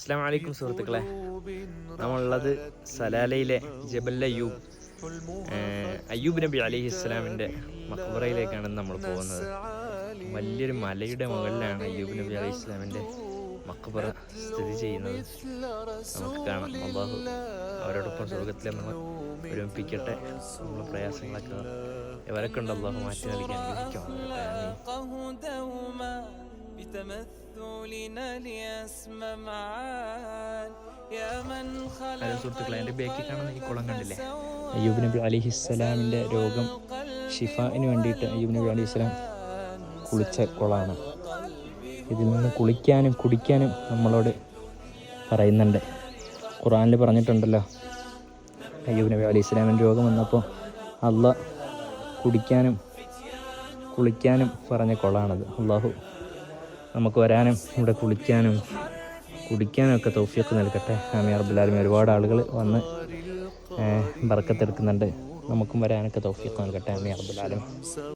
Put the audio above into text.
അസ്സലാമു അലൈക്കും സുഹൃത്തുക്കളെ, നമ്മളുള്ളത് സലാലയിലെ ജബൽ അയ്യൂബ് നബി അലൈഹി ഇസ്ലാമിൻ്റെ മഖ്ബറയിലേക്കാണ് നമ്മൾ പോകുന്നത്. വലിയൊരു മലയുടെ മുകളിലാണ് അയ്യൂബ് നബി അലൈഹി ഇസ്ലാമിൻ്റെ മഖ്ബറ സ്ഥിതി ചെയ്യുന്നത്. നമുക്ക് കാണാം. അല്ലാഹു അവരോടൊപ്പം സ്വർഗത്തിൽ നമ്മൾ ഒരുമിപ്പിക്കട്ടെ. നമ്മളെ പ്രയാസങ്ങളൊക്കെ എവരൊക്കെ ഉണ്ട് അല്ലാഹു മാറ്റി നൽകി അനുഗ്രഹിക്കും. സുഹൃത്തുക്കളെ, എൻ്റെ ബേക്കിൽ കാണുന്ന ഈ കുളം കണ്ടില്ലേ? അയ്യൂബ് നബി അലൈഹിസ്സലാമിൻ്റെ രോഗം ഷിഫായിന് വേണ്ടിയിട്ട് അയ്യൂബ് നബി അലൈഹിസ്സലാം കുളിച്ച കുളമാണ്. ഇതിൽ നിന്ന് കുളിക്കാനും കുടിക്കാനും നമ്മളോട് പറയുന്നുണ്ട്. ഖുർആനിൽ പറഞ്ഞിട്ടുണ്ടല്ലോ, അയ്യൂബ് നബി അലൈഹിസ്സലാമിൻ്റെ രോഗം വന്നപ്പോൾ അള്ളാഹ് കുടിക്കാനും കുളിക്കാനും പറഞ്ഞ കുളമാണത്. അള്ളാഹു നമുക്ക് വരാനും ഇവിടെ കുളിക്കാനും കുടിക്കാനും ഒക്കെ തൗഫീഖ് നൽകട്ടെ. ആമീൻ റബ്ബിൽ ആലമീൻ. ഒരുപാട് ആളുകൾ വന്ന് ബർക്കത്തെടുക്കുന്നുണ്ട്. നമുക്കും വരാനൊക്കെ തൗഫീഖ് നൽകട്ടെ. ആമീൻ റബ്ബിൽ ആലമീൻ.